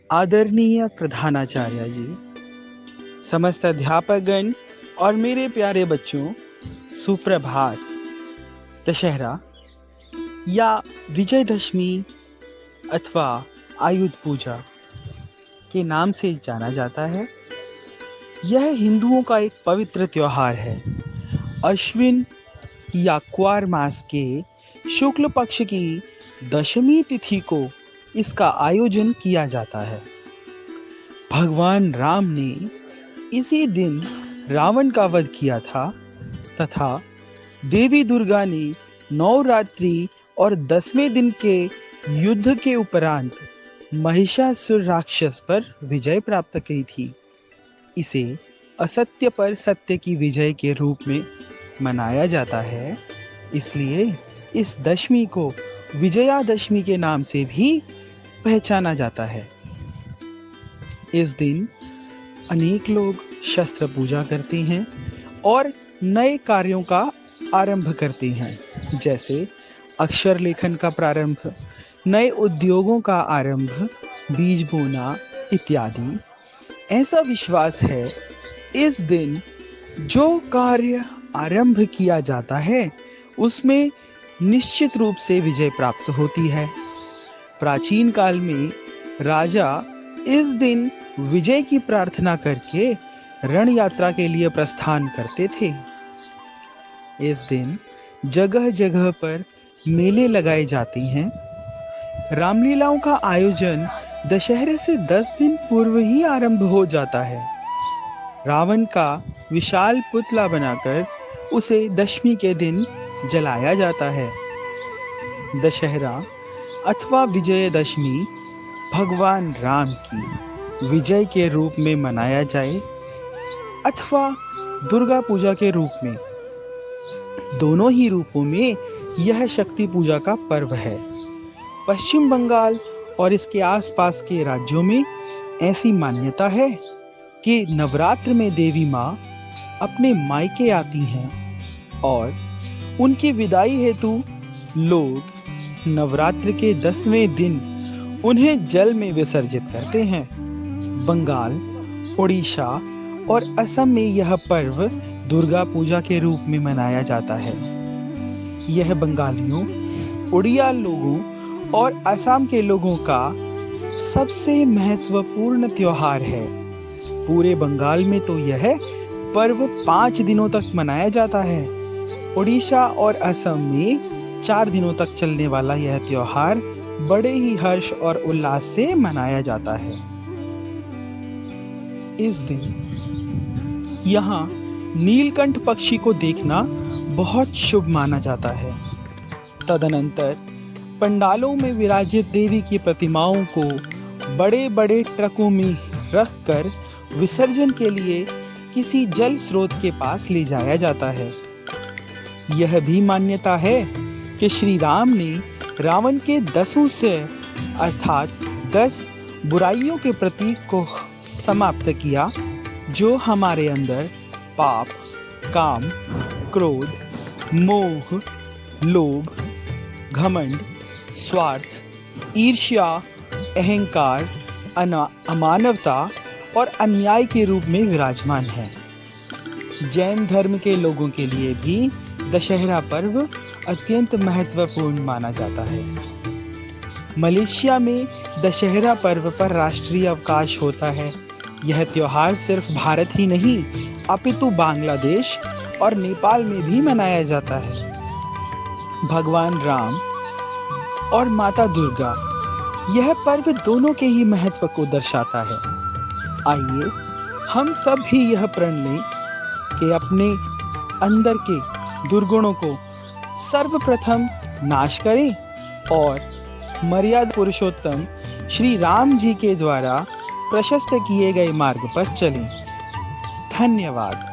आदरणीय प्रधानाचार्य जी, समस्त अध्यापकगण और मेरे प्यारे बच्चों, सुप्रभात। दशहरा या विजयदशमी अथवा आयुध पूजा के नाम से जाना जाता है। यह हिंदुओं का एक पवित्र त्योहार है। अश्विन या क्वार मास के शुक्ल पक्ष की दशमी तिथि को इसका आयोजन किया जाता है। भगवान राम ने इसी दिन रावण का वध किया था तथा देवी दुर्गा ने नवरात्रि और 10वें दिन के युद्ध के उपरांत महिषासुर राक्षस पर विजय प्राप्त की थी। इसे असत्य पर सत्य की विजय के रूप में मनाया जाता है। इसलिए इस दशमी को विजयादशमी के नाम से भी पहचाना जाता है। इस दिन अनेक लोग शस्त्र पूजा करते हैं और नए कार्यों का आरंभ करते हैं, जैसे अक्षर लेखन का प्रारंभ, नए उद्योगों का आरंभ, बीज बोना इत्यादि। ऐसा विश्वास है इस दिन जो कार्य आरंभ किया जाता है उसमें निश्चित रूप से विजय प्राप्त होती है। प्राचीन काल में राजा इस दिन विजय की प्रार्थना करके रण यात्रा के लिए प्रस्थान करते थे। इस दिन जगह जगह पर मेले लगाए जाते हैं। रामलीलाओं का आयोजन दशहरे से 10 दिन पूर्व ही आरंभ हो जाता है। रावण का विशाल पुतला बनाकर उसे दशमी के दिन जलाया जाता है। दशहरा अथवा विजयदशमी भगवान राम की विजय के रूप में मनाया जाए अथवा दुर्गा पूजा के रूप में, दोनों ही रूपों में यह शक्ति पूजा का पर्व है। पश्चिम बंगाल और इसके आसपास के राज्यों में ऐसी मान्यता है कि नवरात्र में देवी माँ अपने मायके आती हैं और उनकी विदाई हेतु लोग नवरात्र के 10वें दिन उन्हें जल में विसर्जित करते हैं। बंगाल, ओडिशा और असम में यह पर्व दुर्गा पूजा के रूप में मनाया जाता है। यह बंगालियों, उड़िया लोगों और असम के लोगों का सबसे महत्वपूर्ण त्योहार है। पूरे बंगाल में तो यह पर्व 5 दिनों तक मनाया जाता है। ओडिशा और असम में 4 दिनों तक चलने वाला यह त्योहार बड़े ही हर्ष और उल्लास से मनाया जाता है। इस दिन यहाँ नीलकंठ पक्षी को देखना बहुत शुभ माना जाता है। तदनंतर पंडालों में विराजित देवी की प्रतिमाओं को बड़े बड़े ट्रकों में रखकर विसर्जन के लिए किसी जल स्रोत के पास ले जाया जाता है। यह भी मान्यता है कि श्री राम ने रावण के 10 से अर्थात 10 बुराइयों के प्रतीक को समाप्त किया, जो हमारे अंदर पाप, काम, क्रोध, मोह, लोभ, घमंड, स्वार्थ, ईर्ष्या, अहंकार, अमानवता और अन्याय के रूप में विराजमान है। जैन धर्म के लोगों के लिए भी दशहरा पर्व अत्यंत महत्वपूर्ण माना जाता है। मलेशिया में दशहरा पर्व पर राष्ट्रीय अवकाश होता है। यह त्योहार सिर्फ भारत ही नहीं अपितु बांग्लादेश और नेपाल में भी मनाया जाता है। भगवान राम और माता दुर्गा, यह पर्व दोनों के ही महत्व को दर्शाता है। आइए हम सब भी यह प्रण लें कि अपने अंदर के दुर्गुणों को सर्वप्रथम नाश करें और मर्यादा पुरुषोत्तम श्री राम जी के द्वारा प्रशस्त किए गए मार्ग पर चलें। धन्यवाद।